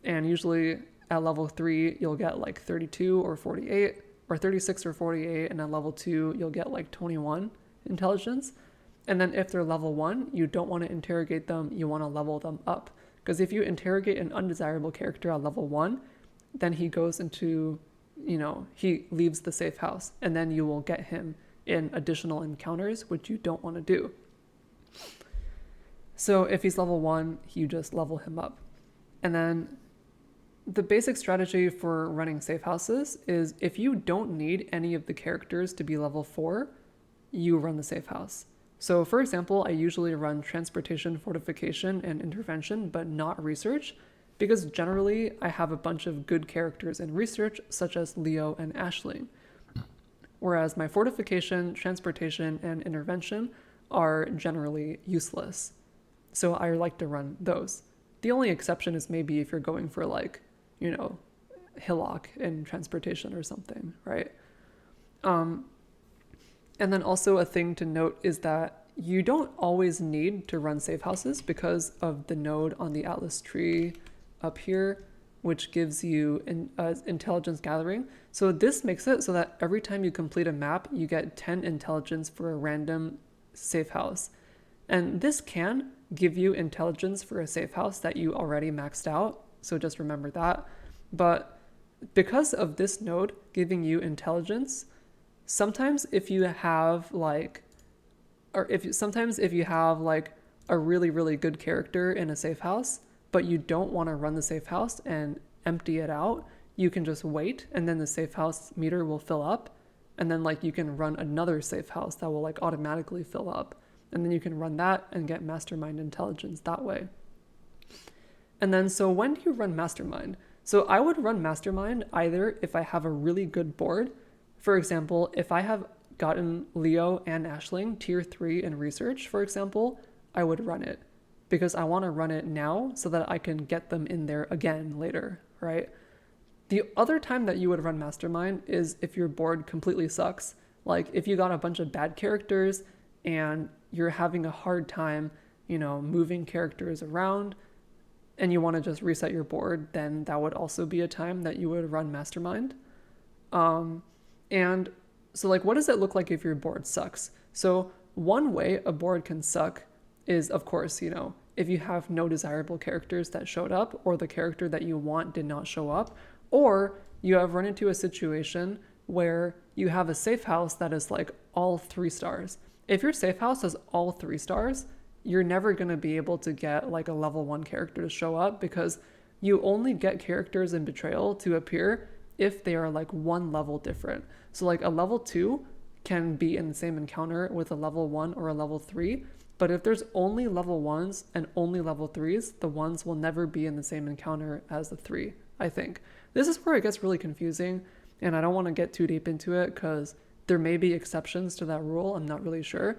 And usually at level 3, you'll get like 32 or 48, or 36 or 48, and at level 2, you'll get like 21 intelligence. And then if they're level 1, you don't want to interrogate them, you want to level them up. Because if you interrogate an undesirable character at level 1, then he goes into, you know, he leaves the safe house, and then you will get him in additional encounters, which you don't want to do. So if he's level 1, you just level him up. And then the basic strategy for running safe houses is if you don't need any of the characters to be level 4, you run the safe house. So for example, I usually run transportation, fortification, and intervention, but not research, because generally I have a bunch of good characters in research, such as Leo and Aisling. Whereas my fortification, transportation, and intervention are generally useless. So I like to run those. The only exception is maybe if you're going for like, Hillock in transportation or something, right? And then also a thing to note is that you don't always need to run safe houses because of the node on the Atlas tree up here, which gives you intelligence gathering. So this makes it so that every time you complete a map, you get 10 intelligence for a random safe house. And this can give you intelligence for a safe house that you already maxed out. So just remember that. But because of this node giving you intelligence, sometimes if you have like a really, really good character in a safe house, but you don't want to run the safe house and empty it out, you can just wait and then the safe house meter will fill up. And then like you can run another safe house that will like automatically fill up. And then you can run that and get mastermind intelligence that way. And then, so when do you run mastermind? So I would run mastermind either if I have a really good board. For example, if I have gotten Leo and Aisling tier 3 in research, for example, I would run it because I want to run it now so that I can get them in there again later, right? The other time that you would run mastermind is if your board completely sucks. Like if you got a bunch of bad characters and you're having a hard time, moving characters around and you want to just reset your board, then that would also be a time that you would run mastermind. And so like, what does it look like if your board sucks? So one way a board can suck is, of course, if you have no desirable characters that showed up, or the character that you want did not show up, or you have run into a situation where you have a safe house that is like all 3 stars. If your safe house has all 3 stars, you're never going to be able to get like a level 1 character to show up because you only get characters in Betrayal to appear if they are like 1 level different. So like a level 2 can be in the same encounter with a level 1 or a level 3, but if there's only level 1s and only level 3s, the 1s will never be in the same encounter as the 3, I think. This is where it gets really confusing, and I don't want to get too deep into it because there may be exceptions to that rule, I'm not really sure.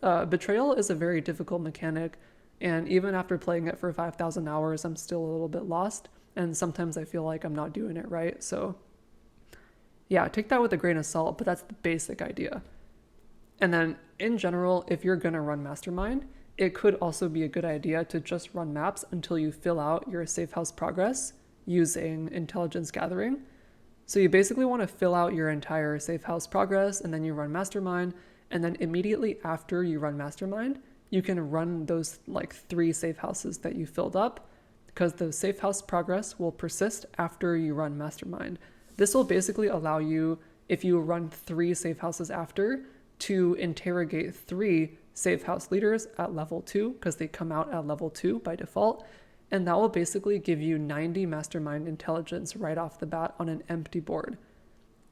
Betrayal is a very difficult mechanic, and even after playing it for 5,000 hours, I'm still a little bit lost, and sometimes I feel like I'm not doing it right. So yeah, take that with a grain of salt, but that's the basic idea. And then in general, if you're going to run mastermind, it could also be a good idea to just run maps until you fill out your safe house progress using intelligence gathering. So you basically want to fill out your entire safe house progress, and then you run mastermind. And then immediately after you run mastermind, you can run those like 3 safe houses that you filled up, because the safe house progress will persist after you run mastermind. This will basically allow you, if you run 3 safe houses after, to interrogate 3 safe house leaders at level 2, because they come out at level 2 by default. And that will basically give you 90 mastermind intelligence right off the bat on an empty board.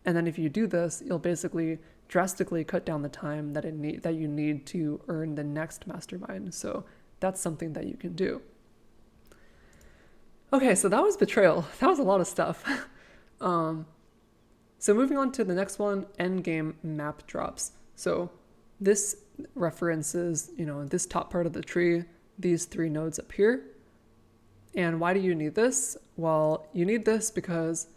And then if you do this, you'll basically drastically cut down the time that you need to earn the next mastermind. So that's something that you can do. Okay, so that was Betrayal. That was a lot of stuff. So moving on to the next one, Endgame Map Drops. So this references, this top part of the tree, these 3 nodes up here. And why do you need this? Well, you need this because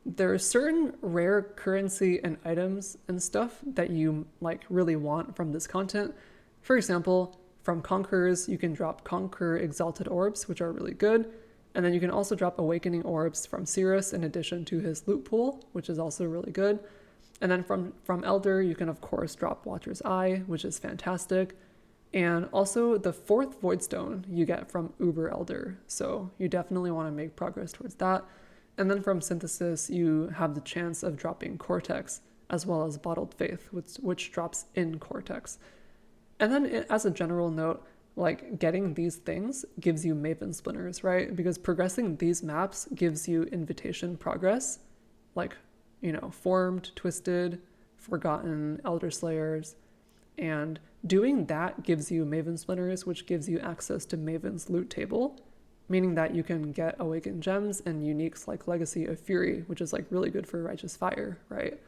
there are certain rare currency and items and stuff that you like really want from this content. For example, from Conquerors, you can drop Conquer Exalted Orbs, which are really good. And then you can also drop Awakening Orbs from Cirrus in addition to his loot pool, which is also really good. And then from Elder, you can of course drop Watcher's Eye, which is fantastic. And also the 4th Voidstone you get from Uber Elder. So you definitely want to make progress towards that. And then from Synthesis, you have the chance of dropping Cortex, as well as Bottled Faith, which drops in Cortex. And then as a general note, like getting these things gives you Maven splinters, right? Because progressing these maps gives you invitation progress, like, formed, twisted, forgotten, elder slayers, and doing that gives you Maven splinters, which gives you access to Maven's loot table, meaning that you can get awakened gems and uniques like Legacy of Fury, which is like really good for Righteous Fire, right?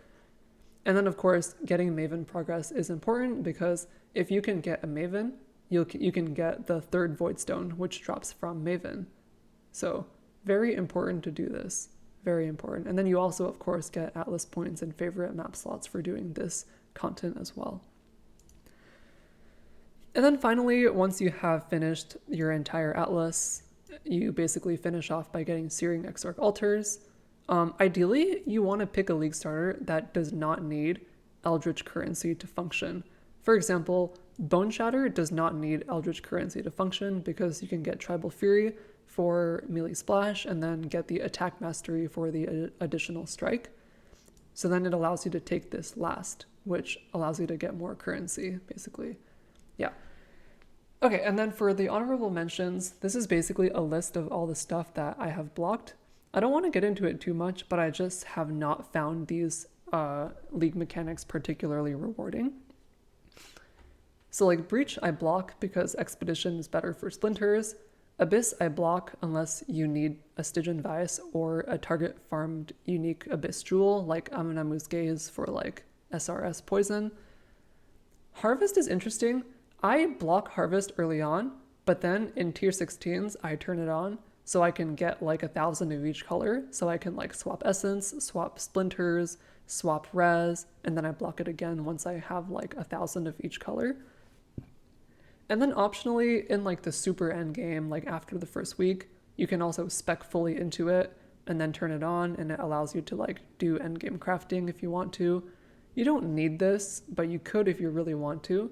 And then of course, getting Maven progress is important because if you can get a Maven, you can get the third Void Stone, which drops from Maven. So very important to do this, very important. And then you also, of course, get Atlas points and favorite map slots for doing this content as well. And then finally, once you have finished your entire Atlas, you basically finish off by getting Searing Exarch altars. Ideally, you want to pick a league starter that does not need Eldritch currency to function. For example, Boneshatter does not need Eldritch currency to function because you can get Tribal Fury for melee splash and then get the attack mastery for the additional strike. So then it allows you to take this last, which allows you to get more currency, basically. Yeah. Okay, and then for the honorable mentions, this is basically a list of all the stuff that I have blocked. I don't want to get into it too much, but I just have not found these league mechanics particularly rewarding. So like Breach I block because Expedition is better for splinters. Abyss I block unless you need a Stygian Vice or a target farmed unique Abyss Jewel like Aminamu's Gaze for like SRS poison. Harvest is interesting. I block Harvest early on, but then in tier 16s I turn it on so I can get like 1,000 of each color, so I can like swap Essence, swap Splinters, swap Res, and then I block it again once I have like 1,000 of each color. And then optionally in like the super end game, like after the first week, you can also spec fully into it and then turn it on, and it allows you to like do endgame crafting if you want to. You don't need this, but you could if you really want to.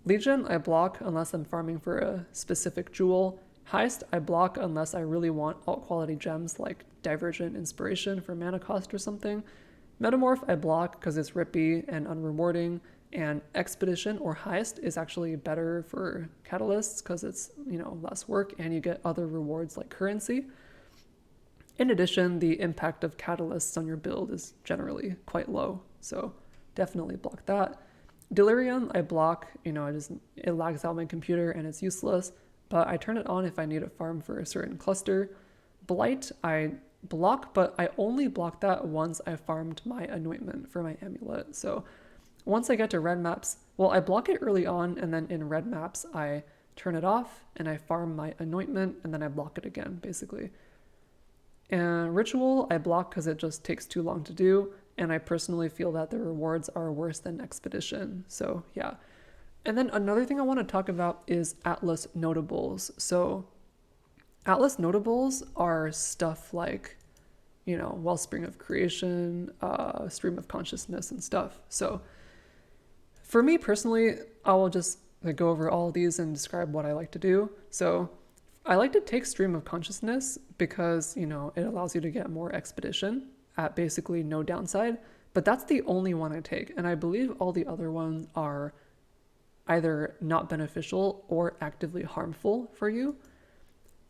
Legion I block unless I'm farming for a specific jewel. Heist I block unless I really want alt quality gems like Divergent Inspiration for mana cost or something. Metamorph I block because it's rippy and unrewarding, and Expedition or Heist is actually better for catalysts because it's, less work and you get other rewards like currency. In addition, the impact of catalysts on your build is generally quite low, so definitely block that. Delirium I block, it lags out my computer and it's useless, but I turn it on if I need a farm for a certain cluster. Blight I block, but I only block that once I farmed my anointment for my amulet. So once I get to red maps, well, I block it early on, and then in red maps I turn it off and I farm my anointment and then I block it again, basically. And Ritual I block because it just takes too long to do, and I personally feel that the rewards are worse than Expedition, so yeah. And then another thing I want to talk about is Atlas notables. So Atlas notables are stuff like, Wellspring of Creation, Stream of Consciousness and stuff. So for me personally, I will just go over all of these and describe what I like to do. So I like to take Stream of Consciousness because, it allows you to get more Expedition at basically no downside, but that's the only one I take. And I believe all the other ones are either not beneficial or actively harmful for you.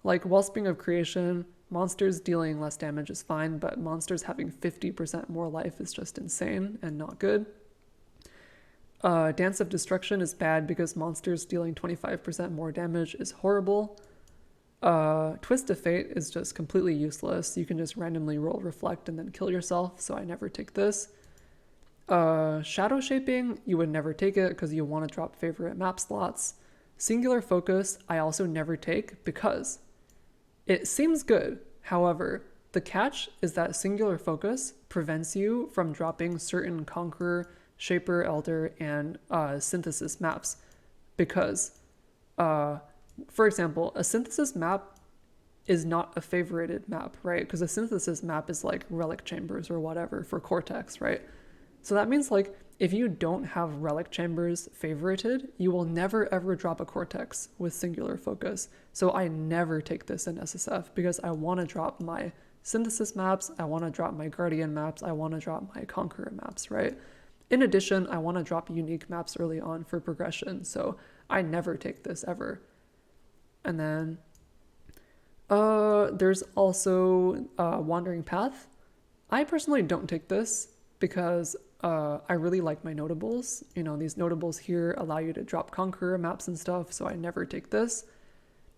Like Wellspring of Creation, monsters dealing less damage is fine, but monsters having 50% more life is just insane and not good. Dance of Destruction is bad because monsters dealing 25% more damage is horrible. Twist of Fate is just completely useless. You can just randomly roll Reflect and then kill yourself, so I never take this. Shadow Shaping, you would never take it because you want to drop favorite map slots. Singular Focus, I also never take because it seems good. However, the catch is that Singular Focus prevents you from dropping certain Conqueror, Shaper, Elder, and Synthesis maps because, for example, a Synthesis map is not a favorited map, right? Because a Synthesis map is like Relic Chambers or whatever for Cortex, right? So that means like if you don't have Relic Chambers favorited, you will never ever drop a Cortex with Singular Focus. So I never take this in SSF because I want to drop my Synthesis maps, I want to drop my Guardian maps, I want to drop my Conqueror maps, right? In addition, I want to drop unique maps early on for progression. So I never take this ever. And then there's also Wandering Path. I personally don't take this because I really like my notables. You know, these notables here allow you to drop Conqueror maps and stuff, so I never take this.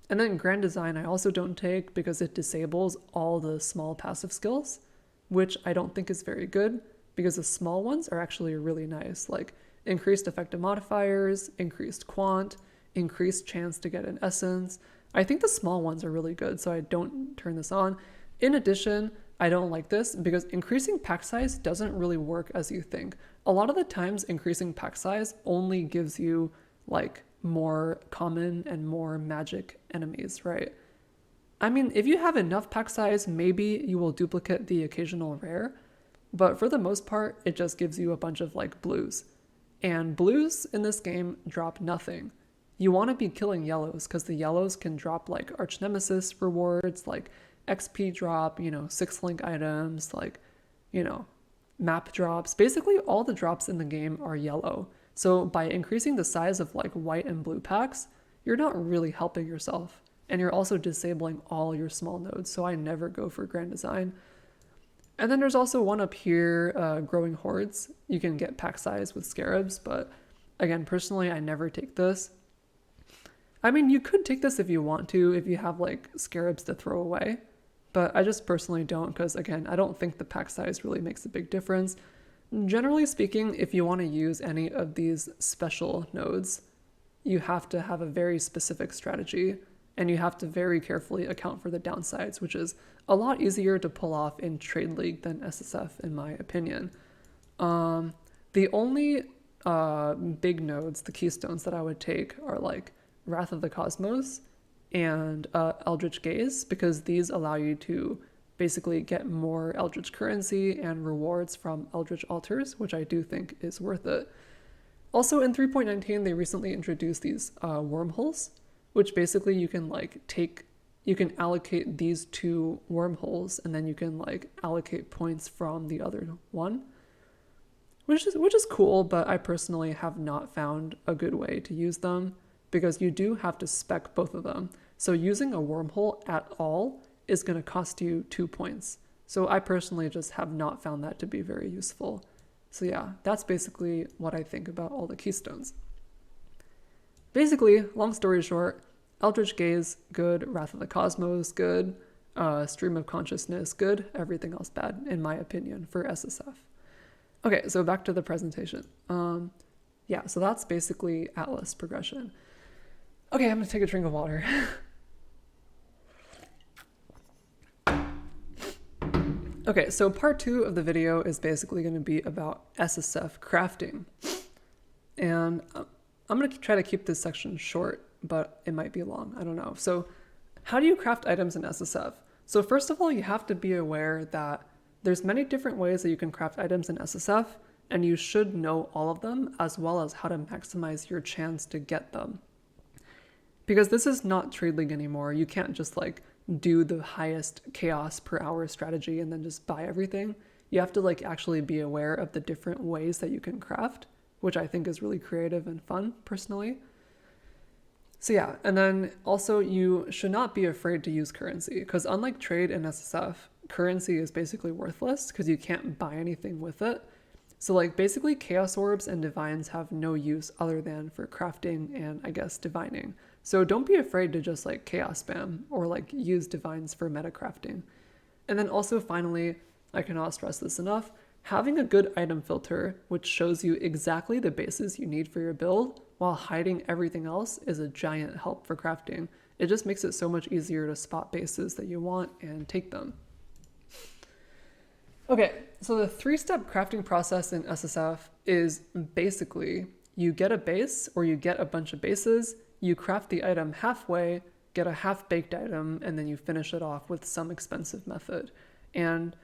And then Grand Design I also don't take because it disables all the small passive skills, which I don't think is very good because the small ones are actually really nice, like increased effective modifiers, increased quant, increased chance to get an essence. I think the small ones are really good, so I don't turn this on. In addition, I don't like this because increasing pack size doesn't really work as you think. A lot of the times increasing pack size only gives you like more common and more magic enemies, right? I mean, if you have enough pack size, maybe you will duplicate the occasional rare, but for the most part, it just gives you a bunch of like blues. And blues in this game drop nothing. You want to be killing yellows because the yellows can drop like arch nemesis rewards, like XP drop, you know, 6-link items, like, you know, map drops. Basically, all the drops in the game are yellow. So by increasing the size of like white and blue packs, you're not really helping yourself. And you're also disabling all your small nodes. So I never go for Grand Design. And then there's also one up here, Growing Hordes. You can get pack size with scarabs, but again, personally, I never take this. I mean, you could take this if you want to, if you have like scarabs to throw away, but I just personally don't because, again, I don't think the pack size really makes a big difference. Generally speaking, if you want to use any of these special nodes, you have to have a very specific strategy and you have to very carefully account for the downsides, which is a lot easier to pull off in Trade League than SSF, in my opinion. The only big nodes, the Keystones that I would take are like Wrath of the Cosmos and Eldritch Gaze, because these allow you to basically get more Eldritch currency and rewards from Eldritch Altars, which I do think is worth it. Also in 3.19, they recently introduced these wormholes, which basically you can allocate these 2 wormholes and then you can like allocate points from the other one, which is cool, but I personally have not found a good way to use them because you do have to spec both of them. So using a wormhole at all is going to cost you 2 points. So I personally just have not found that to be very useful. So yeah, that's basically what I think about all the Keystones. Basically, long story short, Eldritch Gaze, good. Wrath of the Cosmos, good. Stream of Consciousness, good. Everything else bad, in my opinion, for SSF. Okay, so back to the presentation. Yeah, so that's basically Atlas progression. Okay, I'm gonna take a drink of water. Okay, so part 2 of the video is basically going to be about SSF crafting. And I'm going to try to keep this section short, but it might be long, I don't know. So how do you craft items in SSF? So first of all, you have to be aware that there's many different ways that you can craft items in SSF, and you should know all of them, as well as how to maximize your chance to get them. Because this is not Trade League anymore. You can't just like do the highest chaos per hour strategy and then just buy everything. You have to like actually be aware of the different ways that you can craft, which I think is really creative and fun personally. So yeah, and then also you should not be afraid to use currency, because unlike trade and SSF, currency is basically worthless because you can't buy anything with it. So like basically chaos orbs and divines have no use other than for crafting and I guess divining. So don't be afraid to just like chaos spam or like use divines for meta crafting. And then also finally, I cannot stress this enough, having a good item filter which shows you exactly the bases you need for your build while hiding everything else is a giant help for crafting. It just makes it so much easier to spot bases that you want and take them. Okay, so the 3-step crafting process in SSF is basically you get a base or you get a bunch of bases, you craft the item halfway, get a half-baked item, and then you finish it off with some expensive method. And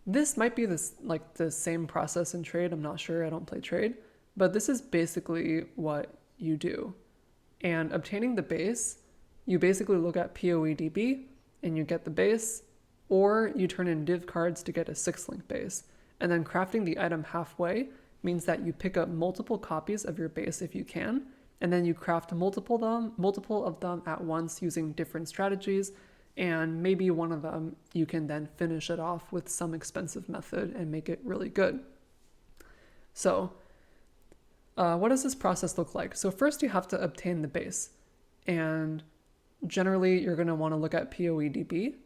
this might be the same process in trade, I'm not sure, I don't play trade, but this is basically what you do. And obtaining the base, you basically look at PoEDB and you get the base, or you turn in div cards to get a 6-link base. And then crafting the item halfway means that you pick up multiple copies of your base if you can, and then you craft multiple of them at once using different strategies, and maybe one of them you can then finish it off with some expensive method and make it really good. So what does this process look like? So first you have to obtain the base, and generally you're going to want to look at PoEDB,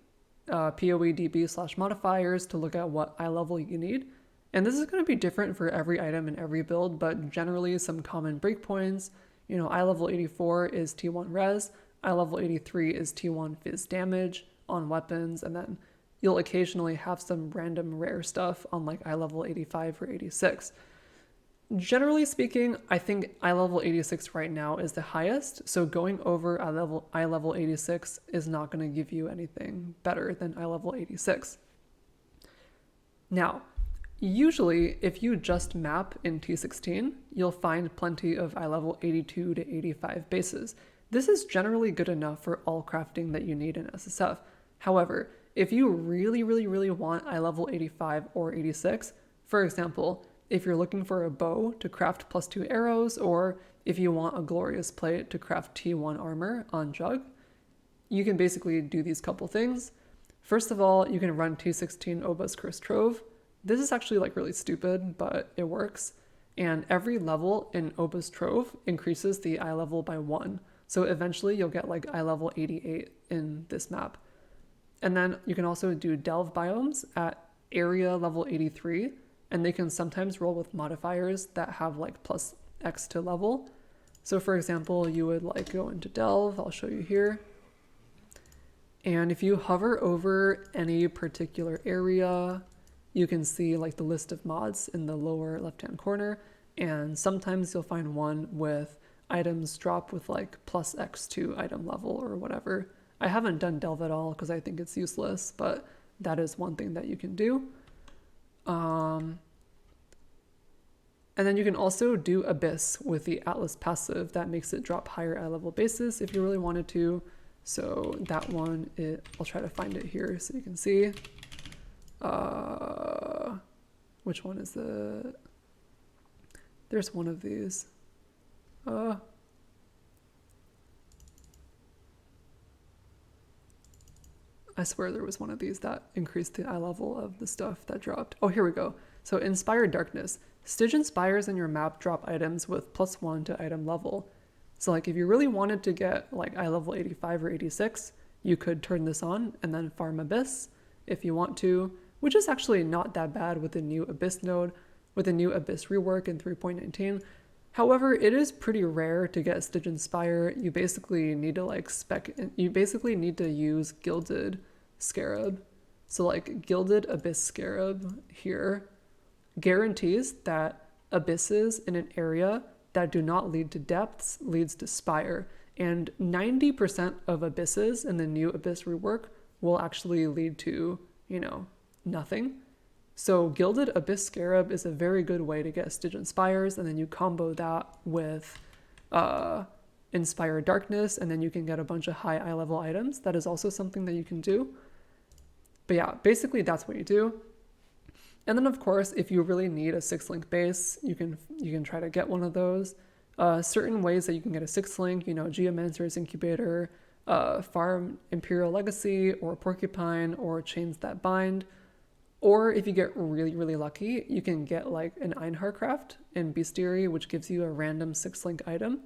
PoEDB/modifiers to look at what eye level you need. And this is going to be different for every item in every build, but generally some common breakpoints, eye level 84 is T1 res, eye level 83 is T1 fizz damage on weapons, and then you'll occasionally have some random rare stuff on like eye level 85 or 86. Generally speaking, I think eye level 86 right now is the highest, so going over eye level 86 is not going to give you anything better than eye level 86. Now, usually, if you just map in T16, you'll find plenty of eye level 82 to 85 bases. This is generally good enough for all crafting that you need in SSF. However, if you really want eye level 85 or 86, for example, if you're looking for a bow to craft +2 arrows, or if you want a glorious plate to craft T1 armor on Jugg, you can basically do these couple things. First of all, you can run T16 Oba's Cursed Trove. This is actually like really stupid, but it works. And every level in Oba's Trove increases the eye level by 1. So eventually you'll get like eye level 88 in this map. And then you can also do delve biomes at area level 83, and they can sometimes roll with modifiers that have like +X to level. So for example, you would like go into delve, I'll show you here. And if you hover over any particular area, you can see like the list of mods in the lower left-hand corner, and sometimes you'll find one with items drop with like +X to item level or whatever. I haven't done delve at all because I think it's useless, but that is one thing that you can do. And then you can also do Abyss with the Atlas passive that makes it drop higher eye level bases if you really wanted to. So that one, I'll try to find it here so you can see. Which one is it? There's one of these. I swear there was one of these that increased the eye level of the stuff that dropped. Oh, here we go. So Inspired Darkness. Stygian Spires in your map drop items with +1 to item level. So like if you really wanted to get like eye level 85 or 86, you could turn this on and then farm Abyss if you want to, which is actually not that bad with the new Abyss node, with the new Abyss rework in 3.19. However, it is pretty rare to get Stygian Spire. You basically need to like use Gilded Scarab. So like Gilded Abyss Scarab here guarantees that abysses in an area that do not lead to depths leads to Spire. And 90% of abysses in the new Abyss rework will actually lead to, nothing. So Gilded Abyss Scarab is a very good way to get Stygian Spires, and then you combo that with Inspired Darkness, and then you can get a bunch of high eye level items. That is also something that you can do. But yeah, basically that's what you do. And then of course, if you really need a 6-link base, you can try to get one of those. Certain ways that you can get a 6-link, Geomancer's Incubator, farm Imperial Legacy, or Porcupine, or Chains That Bind. Or if you get really lucky, you can get like an Einharcraft in Bestiary, which gives you a random 6-link item.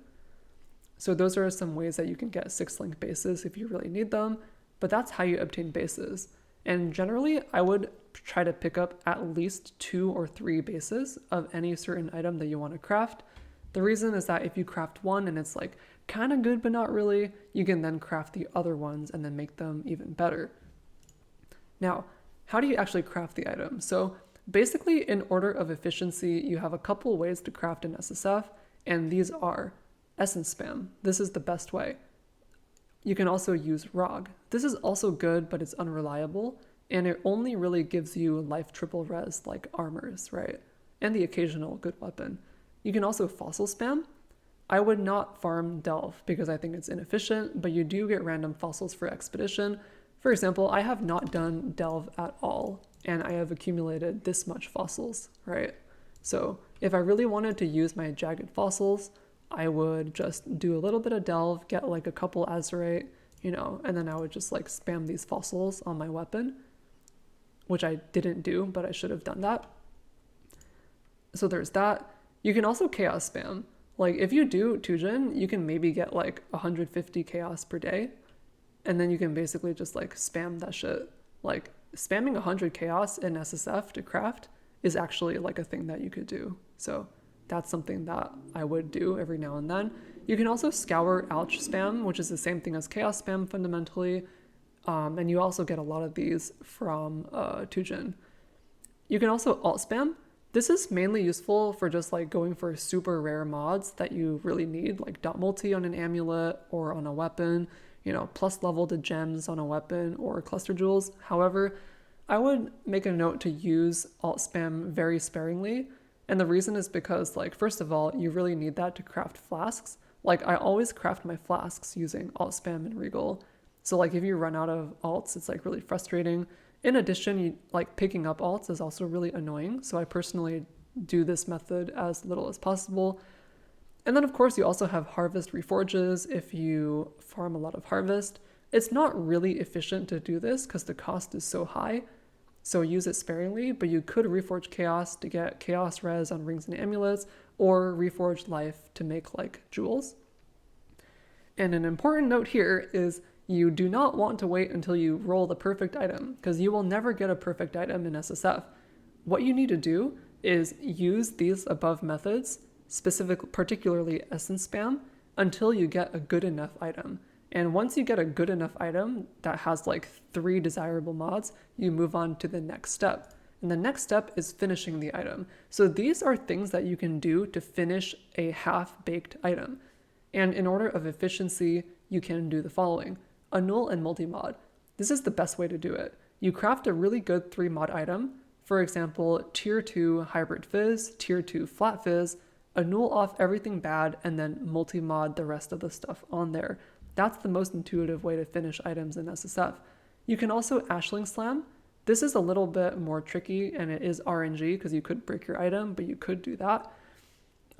So those are some ways that you can get 6-link bases if you really need them, but that's how you obtain bases. And generally, I would try to pick up at least 2 or 3 bases of any certain item that you want to craft. The reason is that if you craft one and it's like kind of good but not really, you can then craft the other ones and then make them even better. Now, how do you actually craft the item? So basically, in order of efficiency, you have a couple ways to craft an SSF, and these are Essence Spam. This is the best way. You can also use ROG. This is also good, but it's unreliable, and it only really gives you life triple res like armors, right? And the occasional good weapon. You can also Fossil Spam. I would not farm Delve because I think it's inefficient, but you do get random fossils for Expedition. For example, I have not done Delve at all, and I have accumulated this much fossils, right? So if I really wanted to use my jagged fossils, I would just do a little bit of delve, get like a couple azurite, and then I would just like spam these fossils on my weapon, which I didn't do, but I should have done that. So there's that. You can also chaos spam. Like if you do Tujin, you can maybe get like 150 chaos per day, and then you can basically just like spam that shit. Like spamming 100 chaos in SSF to craft is actually like a thing that you could do. So that's something that I would do every now and then. You can also scour ouch spam, which is the same thing as chaos spam fundamentally. And you also get a lot of these from Tujin. You can also alt spam. This is mainly useful for just like going for super rare mods that you really need, like dot multi on an amulet or on a weapon, plus level to gems on a weapon or cluster jewels. However, I would make a note to use alt spam very sparingly. And the reason is because, like, first of all, you really need that to craft flasks. Like, I always craft my flasks using alt spam and regal. So, like, if you run out of alts, it's, like, really frustrating. In addition, picking up alts is also really annoying. So I personally do this method as little as possible. And then, of course, you also have harvest reforges if you farm a lot of harvest. It's not really efficient to do this because the cost is so high. So use it sparingly, but you could reforge chaos to get chaos res on rings and amulets, or reforge life to make like jewels. And an important note here is you do not want to wait until you roll the perfect item, because you will never get a perfect item in SSF. What you need to do is use these above methods, particularly essence spam, until you get a good enough item. And once you get a good enough item that has like 3 desirable mods, you move on to the next step. And the next step is finishing the item. So these are things that you can do to finish a half-baked item. And in order of efficiency, you can do the following. Annul and multi-mod. This is the best way to do it. You craft a really good 3-mod item. For example, tier 2 hybrid fizz, tier 2 flat fizz, annul off everything bad, and then multi-mod the rest of the stuff on there. That's the most intuitive way to finish items in SSF. You can also Ashling Slam. This is a little bit more tricky and it is RNG because you could break your item, but you could do that.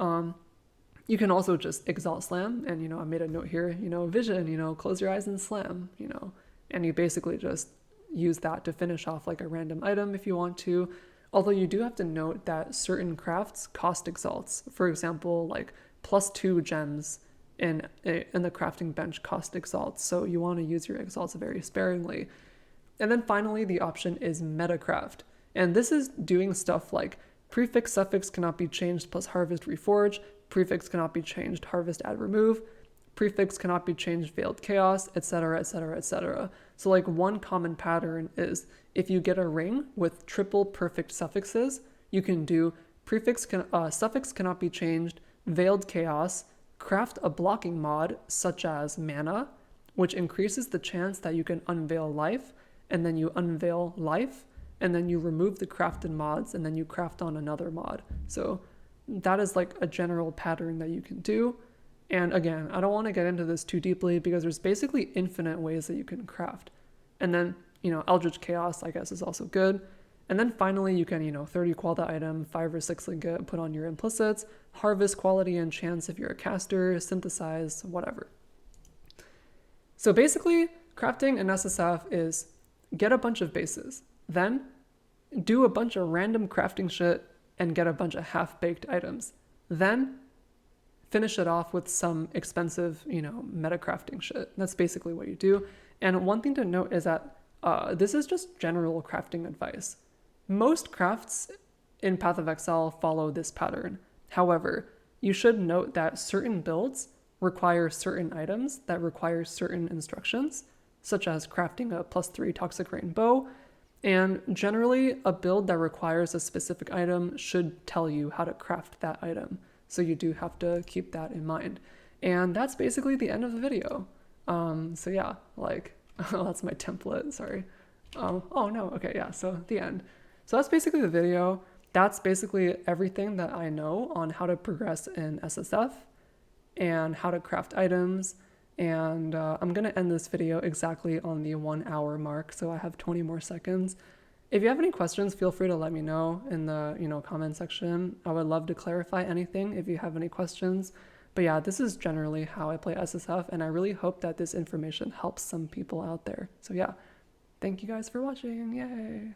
You can also just Exalt Slam, and I made a note here, vision, close your eyes and slam, and you basically just use that to finish off like a random item if you want to. Although you do have to note that certain crafts cost exalts. For example, like +2 gems in the crafting bench cost exalts, so you want to use your exalts very sparingly. And then finally, the option is metacraft, and this is doing stuff like prefix suffix cannot be changed plus harvest reforge, prefix cannot be changed harvest add remove, prefix cannot be changed veiled chaos, etc, etc, etc. So like one common pattern is if you get a ring with triple perfect suffixes, you can do suffix cannot be changed, veiled chaos, craft a blocking mod such as mana, which increases the chance that you can unveil life, and then you unveil life, and then you remove the crafted mods, and then you craft on another mod. So that is like a general pattern that you can do. And again, I don't want to get into this too deeply because there's basically infinite ways that you can craft. And then, Eldritch Chaos, I guess, is also good. And then finally, you can, 30 qual the item, 5 or 6 lingot, put on your implicits, harvest quality and chance if you're a caster, synthesize, whatever. So basically, crafting in SSF is get a bunch of bases, then do a bunch of random crafting shit and get a bunch of half-baked items. Then finish it off with some expensive, meta crafting shit. That's basically what you do. And one thing to note is that this is just general crafting advice. Most crafts in Path of Exile follow this pattern. However, you should note that certain builds require certain items that require certain instructions, such as crafting a +3 Toxic Rain bow, and generally a build that requires a specific item should tell you how to craft that item. So you do have to keep that in mind. And that's basically the end of the video. So yeah, that's my template, sorry. Oh no, okay, yeah, so the end. So that's basically the video. That's basically everything that I know on how to progress in SSF and how to craft items. And I'm gonna end this video exactly on the 1 hour mark, so I have 20 more seconds. If you have any questions, feel free to let me know in the comment section. I would love to clarify anything if you have any questions. But yeah, this is generally how I play SSF, and I really hope that this information helps some people out there. So yeah, thank you guys for watching. Yay!